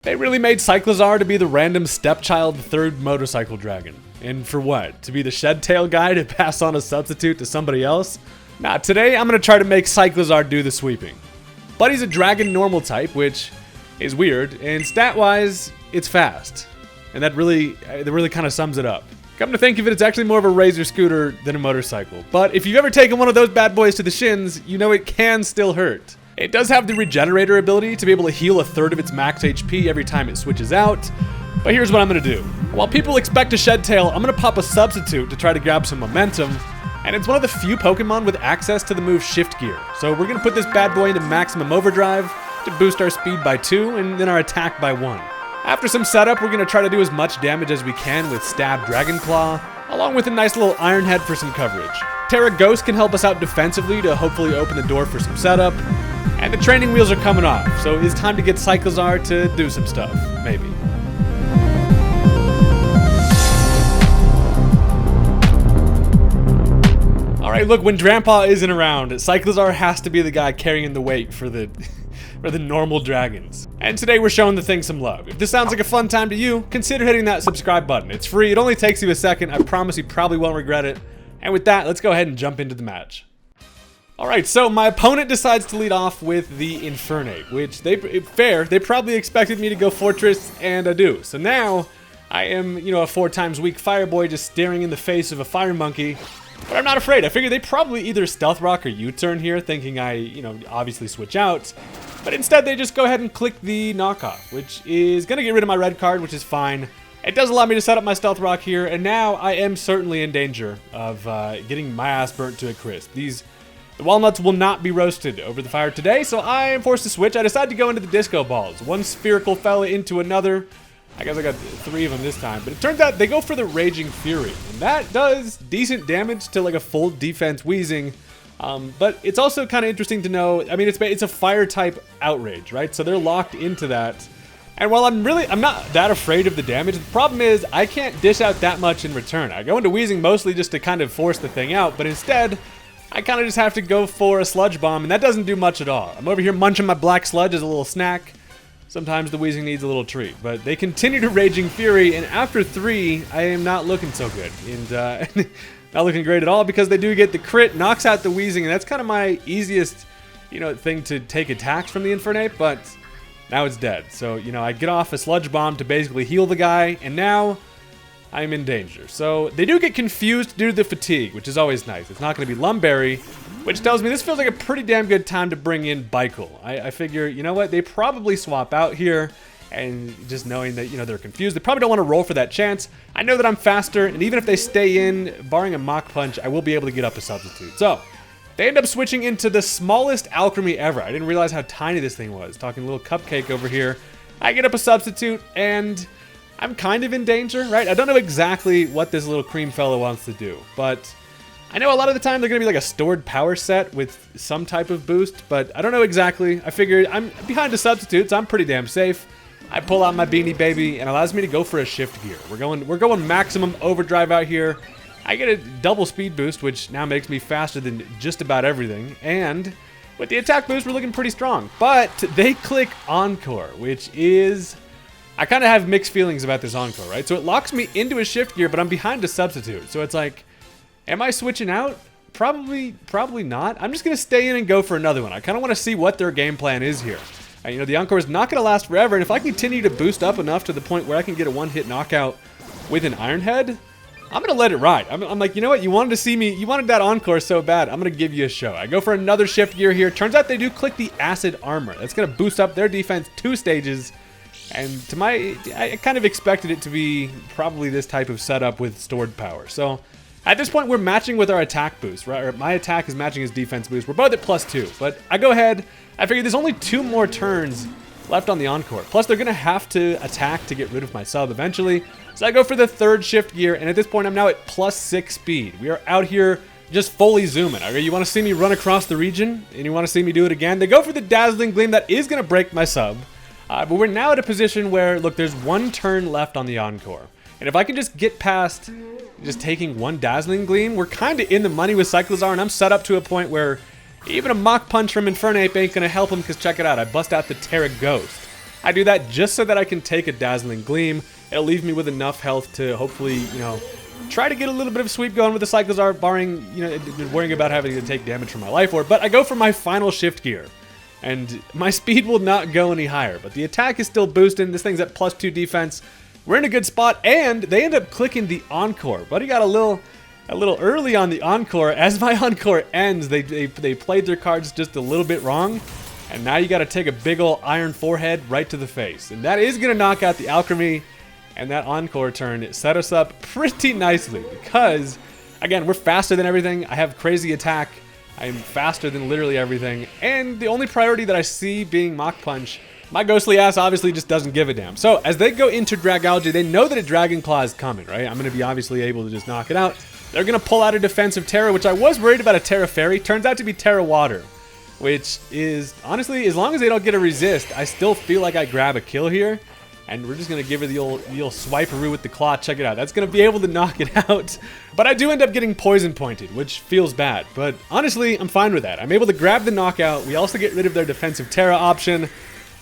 They really made Cyclizar to be the random stepchild third motorcycle dragon. And for what? To be the shed tail guy to pass on a substitute to somebody else? Nah, today I'm going to try to make Cyclizar do the sweeping. But he's a dragon normal type, which is weird, and stat-wise, it's fast. And that really kind of sums it up. Come to think of it, it's actually more of a razor scooter than a motorcycle. But if you've ever taken one of those bad boys to the shins, you know it can still hurt. It does have the regenerator ability to be able to heal a third of its max HP every time it switches out. But here's what I'm going to do. While people expect a shed tail, I'm going to pop a substitute to try to grab some momentum. And it's one of the few Pokemon with access to the move Shift Gear. So we're going to put this bad boy into maximum overdrive to boost our speed by 2 and then our attack by 1. After some setup, we're going to try to do as much damage as we can with Stab Dragon Claw, along with a nice little Iron Head for some coverage. Terra Ghost can help us out defensively to hopefully open the door for some setup. And the training wheels are coming off, so it's time to get Cyclizar to do some stuff, maybe. Alright, look, when Grandpa isn't around, Cyclizar has to be the guy carrying the weight for the normal dragons. And today we're showing the thing some love. If this sounds like a fun time to you, consider hitting that subscribe button. It's free, it only takes you a second, I promise you probably won't regret it. And with that, let's go ahead and jump into the match. Alright, so my opponent decides to lead off with the Infernape, which they probably expected me to go Fortress, and I do. So now, I am, a 4 times weak fire boy just staring in the face of a fire monkey. But I'm not afraid. I figure they probably either Stealth Rock or U-turn here, thinking I, obviously switch out. But instead, they just go ahead and click the knockoff, which is going to get rid of my red card, which is fine. It does allow me to set up my Stealth Rock here, and now I am certainly in danger of getting my ass burnt to a crisp. The walnuts will not be roasted over the fire today, so I am forced to switch. I decided to go into the disco balls. One spherical fella into another. I guess I got 3 of them this time, but it turns out they go for the Raging Fury, and that does decent damage to like a full defense Wheezing. But it's also kind of interesting to know, I mean, it's a fire type outrage, right? So they're locked into that. And while I'm not that afraid of the damage, the problem is I can't dish out that much in return. I go into Wheezing mostly just to kind of force the thing out, but instead, I kind of just have to go for a Sludge Bomb, and that doesn't do much at all. I'm over here munching my black sludge as a little snack. Sometimes the Wheezing needs a little treat, but they continue to Raging Fury, and after 3, I am not looking so good, and not looking great at all, because they do get the crit, knocks out the Wheezing, and that's kind of my easiest, thing to take attacks from the Infernape, but now it's dead. So, I get off a Sludge Bomb to basically heal the guy, and now I'm in danger. So they do get confused due to the fatigue, which is always nice. It's not going to be Lumberry, which tells me this feels like a pretty damn good time to bring in Baikel. I figure, you know what, they probably swap out here, and just knowing that, they're confused, they probably don't want to roll for that chance. I know that I'm faster, and even if they stay in, barring a Mach Punch, I will be able to get up a substitute. So they end up switching into the smallest Alchemy ever. I didn't realize how tiny this thing was. Talking a little cupcake over here. I get up a substitute, and I'm kind of in danger, right? I don't know exactly what this little cream fellow wants to do, but I know a lot of the time they're going to be like a stored power set with some type of boost, but I don't know exactly. I figured I'm behind the substitutes. I'm pretty damn safe. I pull out my Beanie Baby, and allows me to go for a Shift Gear. We're going maximum overdrive out here. I get a double speed boost, which now makes me faster than just about everything, and with the attack boost, we're looking pretty strong. But they click Encore, which is, I kind of have mixed feelings about this Encore, right? So it locks me into a Shift Gear, but I'm behind a substitute. So it's like, am I switching out? Probably not. I'm just going to stay in and go for another one. I kind of want to see what their game plan is here. The Encore is not going to last forever, and if I continue to boost up enough to the point where I can get a one-hit knockout with an Iron Head, I'm going to let it ride. I'm like, you know what? You wanted to see me. You wanted that Encore so bad. I'm going to give you a show. I go for another Shift Gear here. Turns out they do click the Acid Armor. That's going to boost up their defense 2 stages. And I kind of expected it to be probably this type of setup with stored power. So at this point, we're matching with our attack boost, right? Or my attack is matching his defense boost. We're both at +2, but I go ahead. I figure there's only 2 more turns left on the Encore. Plus, they're going to have to attack to get rid of my sub eventually. So I go for the 3rd Shift Gear, and at this point, I'm now at +6 speed. We are out here just fully zooming. Okay, you want to see me run across the region, and you want to see me do it again? They go for the Dazzling Gleam. That is going to break my sub. But we're now at a position where, look, there's 1 turn left on the Encore. And if I can just get past just taking 1 Dazzling Gleam, we're kind of in the money with Cyclizar, and I'm set up to a point where even a Mach Punch from Infernape ain't going to help him, because check it out, I bust out the Terra Ghost. I do that just so that I can take a Dazzling Gleam. It'll leave me with enough health to hopefully, you know, try to get a little bit of sweep going with the Cyclizar, barring, you know, worrying about having to take damage from my Life Orb. But I go for my final shift gear, and my speed will not go any higher, but the attack is still boosting. This thing's at +2 defense. We're in a good spot, and they end up clicking the Encore. Buddy got a little early on the Encore. As my Encore ends, they played their cards just a little bit wrong, and now you got to take a big ol' Iron Forehead right to the face, and that is going to knock out the Alchemy. And that Encore turn set us up pretty nicely because, again, we're faster than everything. I have crazy attack. I am faster than literally everything. And the only priority that I see being Mach Punch, my ghostly ass obviously just doesn't give a damn. So as they go into Dragalge, they know that a Dragon Claw is coming, right? I'm going to be obviously able to just knock it out. They're going to pull out a defensive Terra, which I was worried about a Terra Fairy. Turns out to be Terra Water, which is, honestly, as long as they don't get a resist, I still feel like I grab a kill here. And we're just going to give her the old swiperoo with the claw. Check it out. That's going to be able to knock it out. But I do end up getting poison pointed, which feels bad. But honestly, I'm fine with that. I'm able to grab the knockout. We also get rid of their defensive Terra option.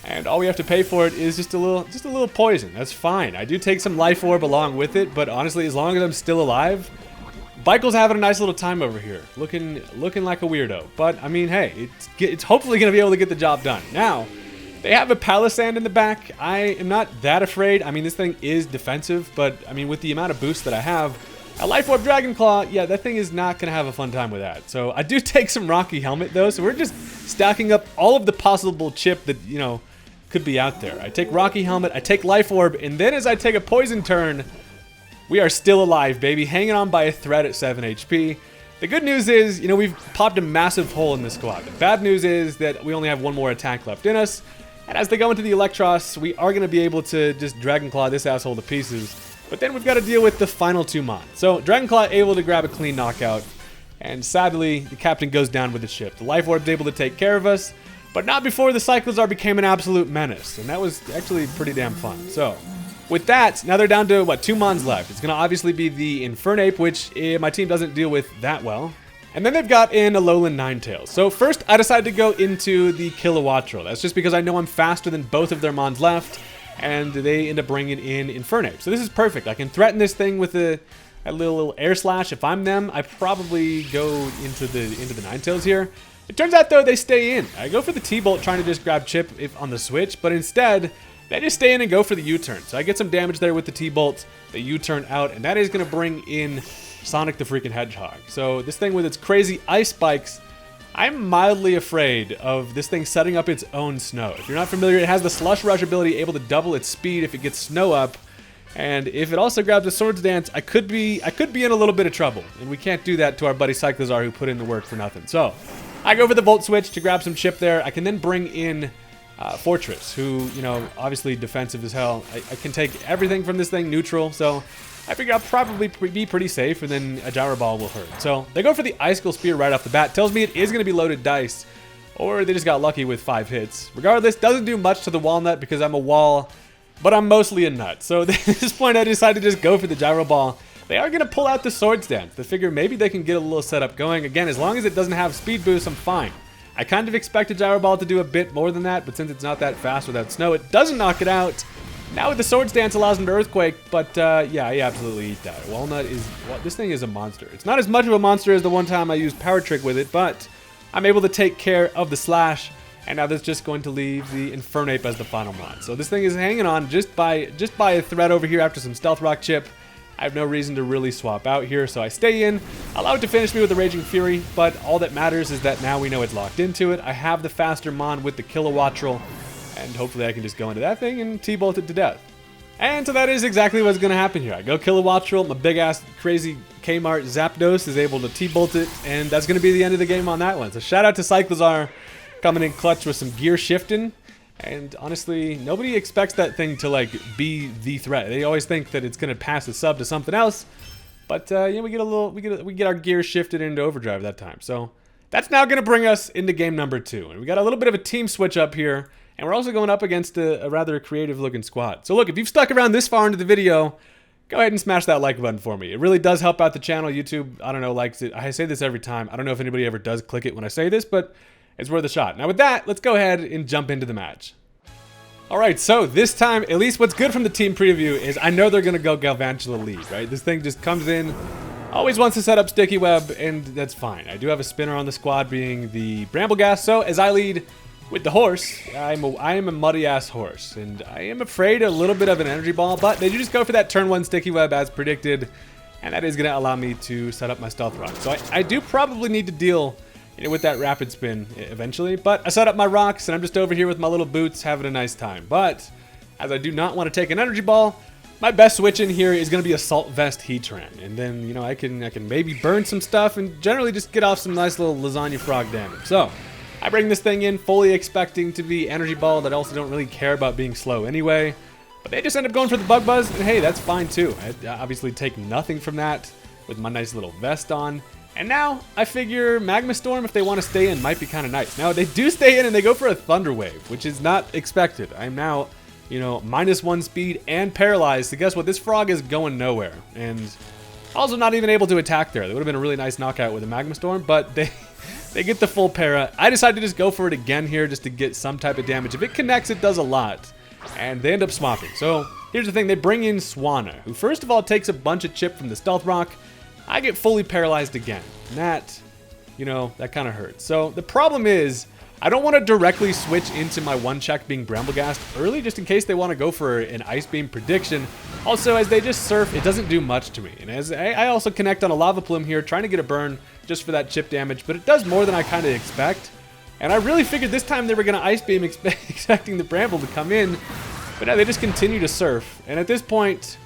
And all we have to pay for it is just a little poison. That's fine. I do take some Life Orb along with it. But honestly, as long as I'm still alive, Bikel's having a nice little time over here. Looking like a weirdo. But, I mean, hey, it's hopefully going to be able to get the job done. Now, they have a Palisand in the back. I am not that afraid. I mean, this thing is defensive, but I mean, with the amount of boost that I have, a Life Orb Dragon Claw, yeah, that thing is not going to have a fun time with that. So I do take some Rocky Helmet, though, so we're just stacking up all of the possible chip that, you know, could be out there. I take Rocky Helmet, I take Life Orb, and then as I take a Poison turn, we are still alive, baby, hanging on by a thread at 7 HP. The good news is, you know, we've popped a massive hole in the squad. The bad news is that we only have one more attack left in us. And as they go into the Electros, we are going to be able to just Dragon Claw this asshole to pieces. But then we've got to deal with the final 2 Mon. So Dragon Claw able to grab a clean knockout. And sadly, the captain goes down with the ship. The Life Orb's able to take care of us. But not before the Cyclizar became an absolute menace. And that was actually pretty damn fun. So with that, now they're down to, what, 2 Mons left. It's going to obviously be the Infernape, which my team doesn't deal with that well. And then they've got in a Alolan Ninetales. So first, I decided to go into the Kilowattrel. That's just because I know I'm faster than both of their Mons left, and they end up bringing in Infernape. So this is perfect. I can threaten this thing with a little Air Slash. If I'm them, I probably go into the Ninetales here. It turns out, though, they stay in. I go for the T-Bolt trying to just grab Chip on the switch, but instead, they just stay in and go for the U-turn. So I get some damage there with the T-Bolt, the U-turn out, and that is going to bring in Sonic the freaking Hedgehog. So this thing with its crazy ice spikes, I'm mildly afraid of this thing setting up its own snow. If you're not familiar, it has the Slush Rush ability, able to double its speed if it gets snow up. And if it also grabs a Swords Dance, I could be in a little bit of trouble. And we can't do that to our buddy Cyclizar, who put in the work for nothing. So I go for the Volt Switch to grab some chip there. I can then bring in Fortress, who, you know, obviously defensive as hell. I can take everything from this thing neutral, so I figure I'll probably be pretty safe, and then a Gyro Ball will hurt. So they go for the Icicle Spear right off the bat. Tells me it is going to be loaded dice, or they just got lucky with 5 hits. Regardless, doesn't do much to the Walnut because I'm a wall, but I'm mostly a nut. So at this point, I decided to just go for the Gyro Ball. They are going to pull out the Swords Dance. They figure maybe they can get a little setup going. Again, as long as it doesn't have speed boost, I'm fine. I kind of expected Gyro Ball to do a bit more than that, but since it's not that fast without snow, it doesn't knock it out. Now with the Swords Dance allows him to Earthquake, but yeah, he absolutely eat that. Walnut is, this thing is a monster. It's not as much of a monster as the one time I used Power Trick with it, but I'm able to take care of the Slash, and now that's just going to leave the Infernape as the final Mon. So this thing is hanging on just by a thread over here after some Stealth Rock chip. I have no reason to really swap out here, so I stay in, allow it to finish me with the Raging Fury, but all that matters is that now we know it's locked into it. I have the faster Mon with the Kilowattrel, and hopefully I can just go into that thing and T-bolt it to death. And so that is exactly what's going to happen here. I go Kilowattrel, my big-ass crazy Kmart Zapdos is able to T-bolt it, and that's going to be the end of the game on that one. So shout out to Cyclizar coming in clutch with some gear shifting. And honestly, nobody expects that thing to like be the threat. They always think that it's gonna pass the sub to something else. But yeah, we get our gear shifted into overdrive that time. So that's now gonna bring us into game number 2. And we got a little bit of a team switch up here, and we're also going up against a rather creative looking squad. So look, if you've stuck around this far into the video, go ahead and smash that like button for me. It really does help out the channel. YouTube, I don't know, likes it. I say this every time. I don't know if anybody ever does click it when I say this, but it's worth a shot. Now with that, let's go ahead and jump into the match. Alright, so this time, at least what's good from the team preview is I know they're going to go Galvantula lead, right? This thing just comes in, always wants to set up Sticky Web, and that's fine. I do have a spinner on the squad being the Brambleghast, so as I lead with the horse, I am a muddy-ass horse, and I am afraid a little bit of an energy ball, but they do just go for that turn 1 Sticky Web as predicted, and that is going to allow me to set up my Stealth Rock. So I do probably need to deal with that rapid spin eventually, but I set up my rocks and I'm just over here with my little boots having a nice time. But as I do not want to take an energy ball, my best switch in here is going to be Assault Vest Heatran, and then I can maybe burn some stuff and generally just get off some nice little lasagna frog damage. So I bring this thing in fully expecting to be energy ball that also don't really care about being slow anyway, but they just end up going for the Bug Buzz, and hey, that's fine too. I obviously take nothing from that with my nice little vest on. And now, I figure Magma Storm, if they want to stay in, might be kind of nice. Now, they do stay in and they go for a Thunder Wave, which is not expected. I'm now, -1 speed and paralyzed. So guess what? This frog is going nowhere. And also not even able to attack there. That would have been a really nice knockout with a Magma Storm, but they get the full para. I decided to just go for it again here just to get some type of damage. If it connects, it does a lot. And they end up swapping. So, here's the thing. They bring in Swanna, who first of all takes a bunch of chip from the Stealth Rock. I get fully paralyzed again, and that, that kind of hurts. So the problem is, I don't want to directly switch into my one check being Brambleghast early, just in case they want to go for an Ice Beam prediction. Also, as they just surf, it doesn't do much to me. And as I also connect on a Lava Plume here, trying to get a burn just for that chip damage, but it does more than I kind of expect. And I really figured this time they were going to Ice Beam expecting the Bramble to come in, but now they just continue to surf. And at this point,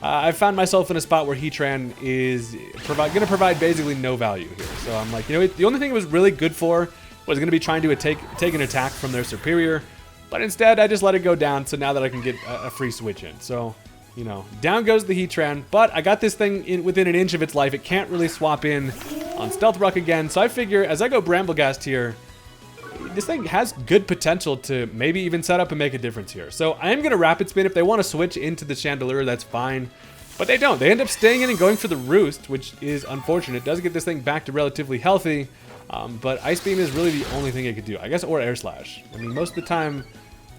I found myself in a spot where Heatran is going to provide basically no value here. So I'm like, the only thing it was really good for was going to be trying to take an attack from their superior. But instead, I just let it go down, so now that I can get a free switch in. So, down goes the Heatran. But I got this thing within an inch of its life. It can't really swap in on Stealth Rock again. So I figure, as I go Brambleghast here, this thing has good potential to maybe even set up and make a difference here. So I am going to Rapid Spin. If they want to switch into the Chandelure, that's fine. But they don't. They end up staying in and going for the Roost, which is unfortunate. It does get this thing back to relatively healthy. But Ice Beam is really the only thing it could do. I guess, or Air Slash. I mean, most of the time,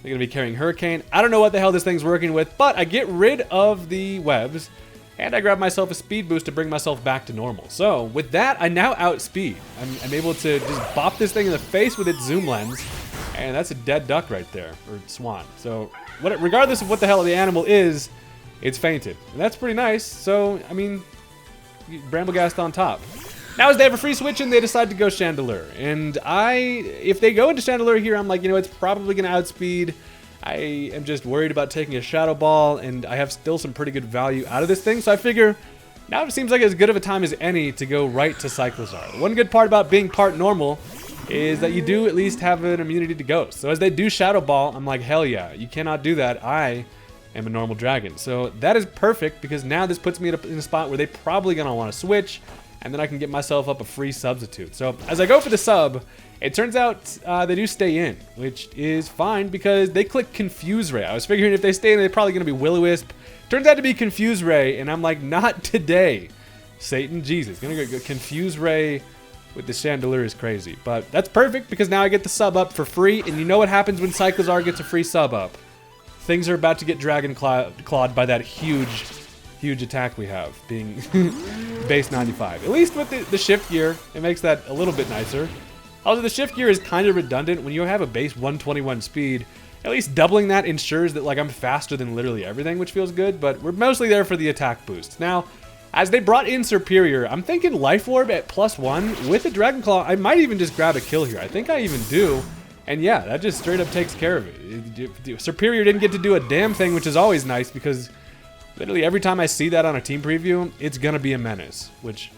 they're going to be carrying Hurricane. I don't know what the hell this thing's working with, but I get rid of the webs. And I grab myself a speed boost to bring myself back to normal. So with that, I now outspeed. I'm able to just bop this thing in the face with its zoom lens. And that's a dead duck right there, or swan. So regardless of what the hell the animal is, it's fainted. And that's pretty nice. So, I mean, Brambleghast on top. Now as they have a free switch and they decide to go Chandelure. And if they go into Chandelure here, I'm like, it's probably going to outspeed. I am just worried about taking a Shadow Ball, and I have still some pretty good value out of this thing, so I figure now it seems like as good of a time as any to go right to Cyclizar. The one good part about being part normal is that you do at least have an immunity to Ghost. So as they do Shadow Ball, I'm like, hell yeah, you cannot do that. I am a normal dragon. So that is perfect, because now this puts me in a spot where they're probably going to want to switch, and then I can get myself up a free substitute. So as I go for the sub, it turns out they do stay in, which is fine because they click Confuse Ray. I was figuring if they stay in, they're probably going to be Will-O-Wisp. Turns out to be Confuse Ray, and I'm like, not today. Satan, Jesus. Going to go Confuse Ray with the Chandelure is crazy. But that's perfect because now I get the sub up for free, and you know what happens when Cyclizar gets a free sub up. Things are about to get Dragon Clawed by that huge attack we have, being base 95. At least with the shift gear, it makes that a little bit nicer. Also, the shift gear is kind of redundant. When you have a base 121 speed, at least doubling that ensures that I'm faster than literally everything, which feels good, but we're mostly there for the attack boosts. Now, as they brought in Superior, I'm thinking Life Orb at +1 with a Dragon Claw. I might even just grab a kill here. I think I even do. And yeah, that just straight up takes care of it. Superior didn't get to do a damn thing, which is always nice because literally every time I see that on a team preview, it's gonna be a menace, which,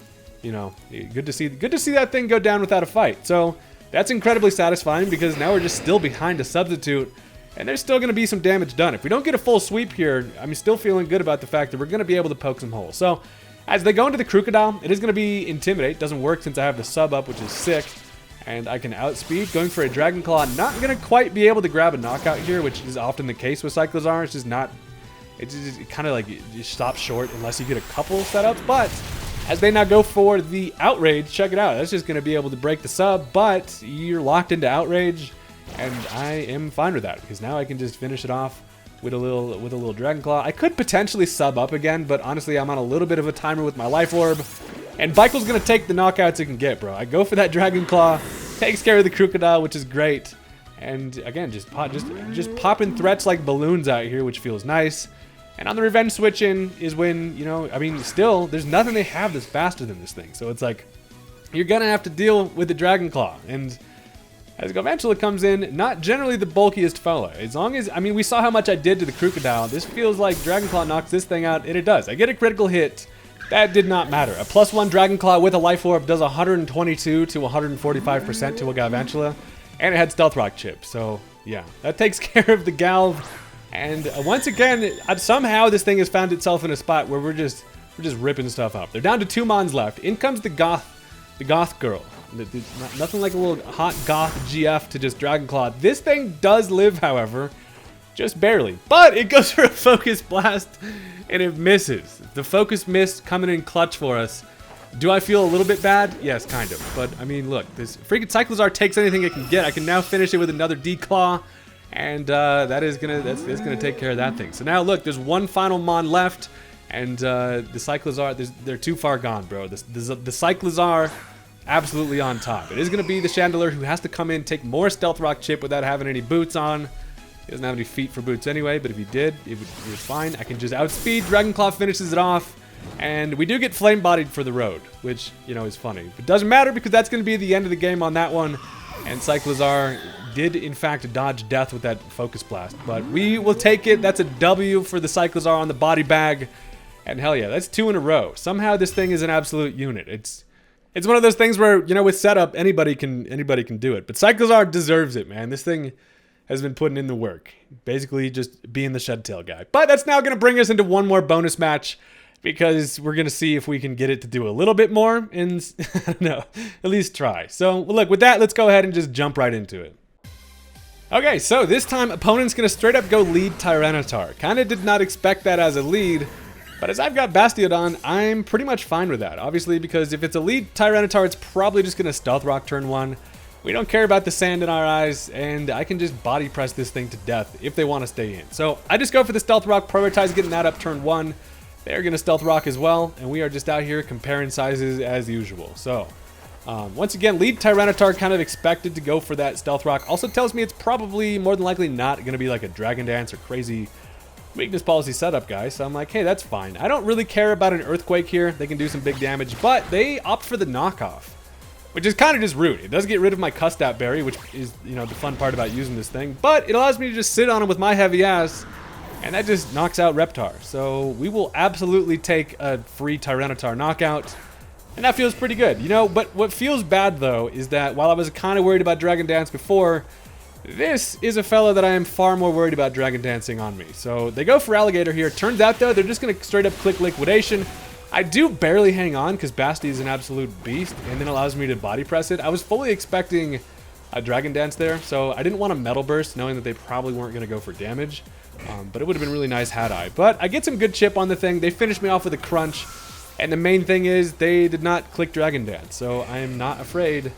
good to see that thing go down without a fight. So that's incredibly satisfying because now we're just still behind a substitute, and there's still gonna be some damage done. If we don't get a full sweep here, I'm still feeling good about the fact that we're gonna be able to poke some holes. So as they go into the Crocodile, it is gonna be Intimidate. Doesn't work since I have the sub up, which is sick. And I can outspeed, going for a Dragon Claw. Not gonna quite be able to grab a knockout here, which is often the case with Cyclizar. It's just not. It's just kind of like you stop short unless you get a couple setups. But as they now go for the Outrage, check it out. That's just gonna be able to break the sub, but you're locked into Outrage, And I am fine with that, because now I can just finish it off with a little Dragon Claw. I could potentially sub up again, but honestly, I'm on a little bit of a timer with my Life Orb. And Bikel's gonna take the knockouts it can get, bro. I go for that Dragon Claw, takes care of the Crocodile, which is great. And again, just popping threats like balloons out here, which feels nice. And on the revenge switch in is when, you know, I mean, still, there's nothing they have that's faster than this thing. So it's like, you're gonna have to deal with the Dragon Claw. And as Galvantula comes in, not generally the bulkiest fella. As long as, I mean, we saw how much I did to the Crocodile. This feels like Dragon Claw knocks this thing out, and it does. I get a critical hit. That did not matter. A +1 Dragon Claw with a Life Orb does 122 to 145% to a Galvantula. And it had Stealth Rock chip, so yeah, that takes care of the Galv. And once again, somehow this thing has found itself in a spot where we're just ripping stuff up. They're down to 2 Mons left. In comes the Goth girl. Nothing like a little hot Goth GF to just Dragon Claw. This thing does live, however, just barely. But it goes for a Focus Blast, and it misses. The Focus miss coming in clutch for us. Do I feel a little bit bad? Yes, kind of. But, I mean, look, this freaking Cyclizar takes anything it can get. I can now finish it with another D-Claw, and that's gonna take care of that thing. So now, look, there's one final Mon left, and the Cyclizar, they're too far gone, bro. The Cyclizar, absolutely on top. It is gonna be the Chandelure who has to come in, take more Stealth Rock chip without having any boots on. He doesn't have any feet for boots anyway, but if he did, it was fine. I can just outspeed. Dragon Claw finishes it off. And we do get flame bodied for the road, which, you know, is funny. But doesn't matter because that's going to be the end of the game on that one. And Cyclizar did, in fact, dodge death with that Focus Blast. But we will take it. That's a W for the Cyclizar on the body bag. And hell yeah, that's 2 in a row. Somehow this thing is an absolute unit. It's one of those things where, you know, with setup, anybody can do it. But Cyclizar deserves it, man. This thing has been putting in the work. Basically just being the Shed Tail guy. But that's now going to bring us into one more bonus match, because we're going to see if we can get it to do a little bit more and, I don't know, at least try. So, look, with that, let's go ahead and just jump right into it. Okay, so this time, opponent's going to straight up go lead Tyranitar. Kind of did not expect that as a lead, but as I've got Bastiodon, I'm pretty much fine with that. Obviously, because if it's a lead Tyranitar, it's probably just going to Stealth Rock turn 1. We don't care about the sand in our eyes, and I can just body press this thing to death if they want to stay in. So, I just go for the Stealth Rock, prioritize getting that up turn 1. They're going to Stealth Rock as well, and we are just out here comparing sizes as usual. So, once again, lead Tyranitar kind of expected to go for that Stealth Rock. Also tells me it's probably more than likely not going to be like a Dragon Dance or crazy weakness policy setup guy. So I'm like, hey, that's fine. I don't really care about an Earthquake here. They can do some big damage, but they opt for the knockoff, which is kind of just rude. It does get rid of my Custap Berry, which is, you know, the fun part about using this thing, but it allows me to just sit on it with my heavy ass. And that just knocks out Reptar. So we will absolutely take a free Tyranitar knockout. And that feels pretty good. You know, but what feels bad, though, is that while I was kind of worried about Dragon Dance before, this is a fella that I am far more worried about Dragon Dancing on me. So they go for Alligator here. Turns out, though, they're just going to straight up click Liquidation. I do barely hang on because Basti is an absolute beast and then allows me to body press it. I was fully expecting a Dragon Dance there, so I didn't want a Metal Burst, knowing that they probably weren't going to go for damage. But it would have been really nice had I. But I get some good chip on the thing. They finished me off with a Crunch. And the main thing is they did not click Dragon Dance. So I am not afraid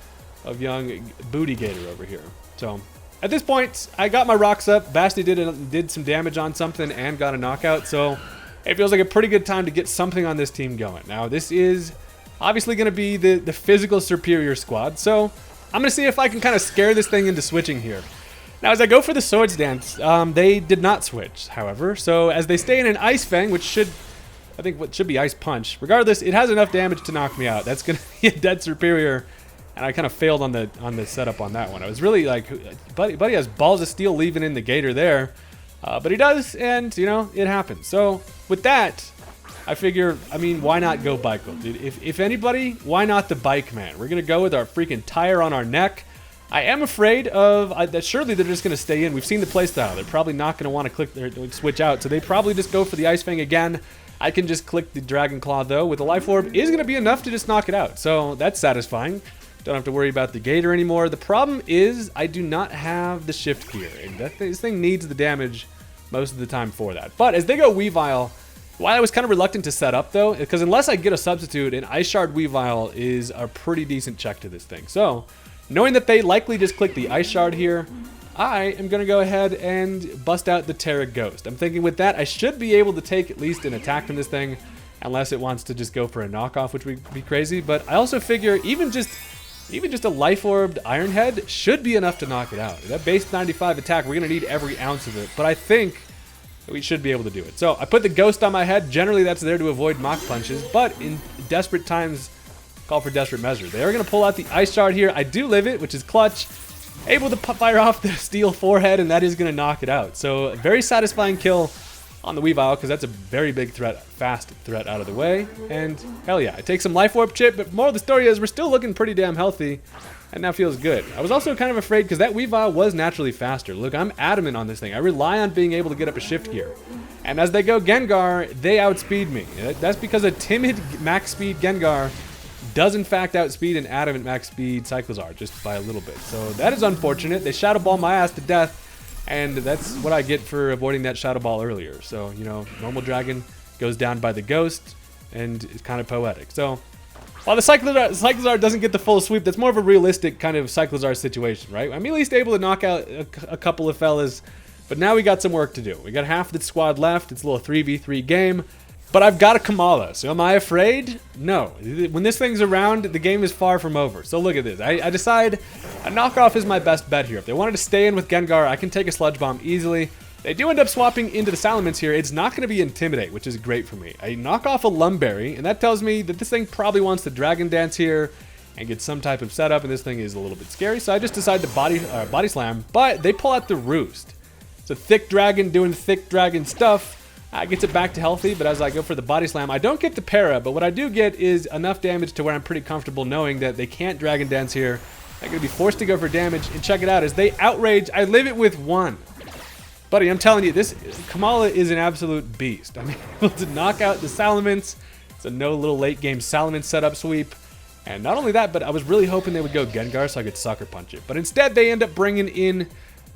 of young Booty Gator over here. So at this point, I got my rocks up. Basti did some damage on something and got a knockout. So it feels like a pretty good time to get something on this team going. Now this is obviously going to be the physical superior squad. So I'm going to see if I can kind of scare this thing into switching here. Now, as I go for the Swords Dance, they did not switch, however. So, as they stay in an Ice Fang, which should be Ice Punch. Regardless, it has enough damage to knock me out. That's going to be a dead superior. And I kind of failed on the setup on that one. I was really like, buddy has balls of steel leaving in the Gator there. But he does, and, you know, it happens. So, with that, I figure, I mean, why not go Bikel? If anybody, why not the Bike Man? We're going to go with our freaking tire on our neck. I am afraid of that. Surely they're just going to stay in. We've seen the playstyle. They're probably not going to want to click or switch out. So they probably just go for the Ice Fang again. I can just click the Dragon Claw, though, with the Life Orb is going to be enough to just knock it out. So that's satisfying. Don't have to worry about the Gator anymore. The problem is I do not have the Shift Gear. And this thing needs the damage most of the time for that. But as they go Weavile, why I was kind of reluctant to set up, though, because unless I get a substitute, an Ice Shard Weavile is a pretty decent check to this thing. So knowing that they likely just click the Ice Shard here, I am going to go ahead and bust out the Terra Ghost. I'm thinking with that, I should be able to take at least an attack from this thing, unless it wants to just go for a knockoff, which would be crazy. But I also figure even just a Life Orbed Iron Head should be enough to knock it out. That base 95 attack, we're going to need every ounce of it, but I think we should be able to do it. So I put the Ghost on my head. Generally, that's there to avoid Mach Punches, but in desperate times, call for desperate measures. They are going to pull out the Ice Shard here. I do live it, which is clutch. Able to fire off the Steel Forehead, and that is going to knock it out. So a very satisfying kill on the Weavile, because that's a very big threat, fast threat out of the way. And hell yeah, I take some Life Orb chip, but more of the story is we're still looking pretty damn healthy, and that feels good. I was also kind of afraid because that Weavile was naturally faster. Look, I'm adamant on this thing. I rely on being able to get up a shift gear. And as they go Gengar, they outspeed me. That's because a timid max speed Gengar does in fact outspeed an adamant max speed Cyclizar just by a little bit. So that is unfortunate. They Shadow Ball my ass to death. And that's what I get for avoiding that Shadow Ball earlier. So, you know, normal Dragon goes down by the Ghost, and it's kind of poetic. So, while the Cyclizar doesn't get the full sweep, that's more of a realistic kind of Cyclizar situation, right? I'm at least able to knock out a couple of fellas, but now we got some work to do. We got half the squad left. It's a little 3v3 game. But I've got a Kamala, so am I afraid? No. When this thing's around, the game is far from over. So look at this. I decide a knockoff is my best bet here. If they wanted to stay in with Gengar, I can take a Sludge Bomb easily. They do end up swapping into the Salamence here. It's not going to be Intimidate, which is great for me. I knock off a Lumberry, and that tells me that this thing probably wants to Dragon Dance here and get some type of setup, and this thing is a little bit scary. So I just decide to Body Slam, but they pull out the Roost. It's a thick dragon doing thick dragon stuff. Gets it back to healthy, but as I go for the Body Slam, I don't get the Para, but what I do get is enough damage to where I'm pretty comfortable knowing that they can't Dragon Dance here. I'm going to be forced to go for damage, and check it out. As they outrage, I live it with 1. Buddy, I'm telling you, this Kamala is an absolute beast. I'm able to knock out the Salamence. It's a no little late game Salamence setup sweep. And not only that, but I was really hoping they would go Gengar so I could Sucker Punch it. But instead, they end up bringing in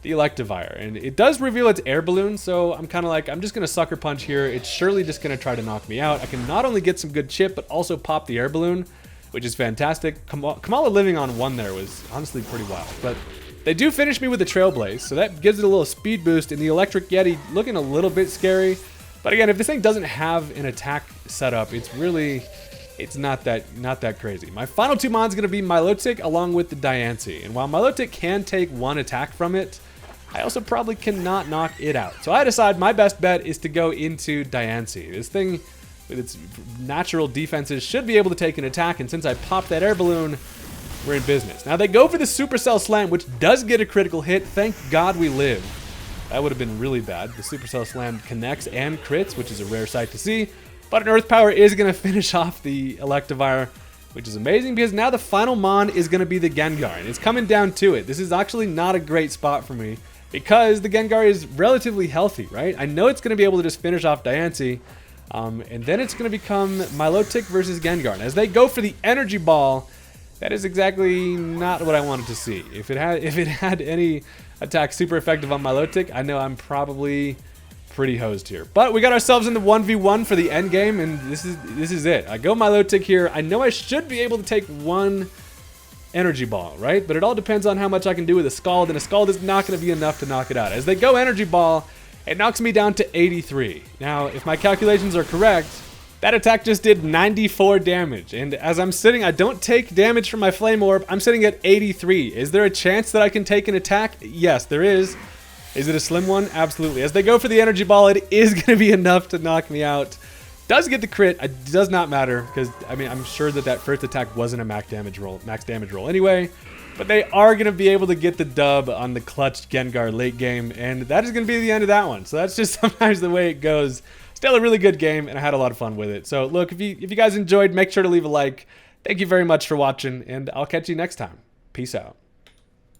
the Electivire, and it does reveal its Air Balloon, so I'm kind of like, I'm just going to Sucker Punch here. It's surely just going to try to knock me out. I can not only get some good chip, but also pop the Air Balloon, which is fantastic. Kamala living on 1 there was honestly pretty wild, but they do finish me with the Trailblaze, so that gives it a little speed boost, and the Electric Yeti looking a little bit scary. But again, if this thing doesn't have an attack setup, it's not that crazy. My final 2 mons going to be Milotic along with the Diancie, and while Milotic can take 1 attack from it, I also probably cannot knock it out. So I decide my best bet is to go into Diancie. This thing, with its natural defenses, should be able to take an attack, and since I popped that Air Balloon, we're in business. Now they go for the Supercell Slam, which does get a critical hit. Thank God we live. That would have been really bad. The Supercell Slam connects and crits, which is a rare sight to see. But an Earth Power is going to finish off the Electivire, which is amazing because now the final Mon is going to be the Gengar, and it's coming down to it. This is actually not a great spot for me, because the Gengar is relatively healthy, right? I know it's going to be able to just finish off Diancie, and then it's going to become Milotic versus Gengar. And as they go for the Energy Ball, that is exactly not what I wanted to see. If it had any attack super effective on Milotic, I know I'm probably pretty hosed here. But we got ourselves in the 1v1 for the end game, and this is it. I go Milotic here. I know I should be able to take 1 Energy Ball, right? But it all depends on how much I can do with a Scald, and a Scald is not going to be enough to knock it out. As they go Energy Ball, it knocks me down to 83. Now, if my calculations are correct, that attack just did 94 damage. And as I'm sitting, I don't take damage from my Flame Orb. I'm sitting at 83. Is there a chance that I can take an attack? Yes, there is. Is it a slim one? Absolutely. As they go for the Energy Ball, it is going to be enough to knock me out. Does get the crit. It does not matter because, I mean, I'm sure that first attack wasn't a max damage roll anyway. But they are going to be able to get the dub on the clutch Gengar late game, and that is going to be the end of that one. So that's just sometimes the way it goes. Still a really good game, and I had a lot of fun with it. So look, if you guys enjoyed, make sure to leave a like. Thank you very much for watching, and I'll catch you next time. Peace out.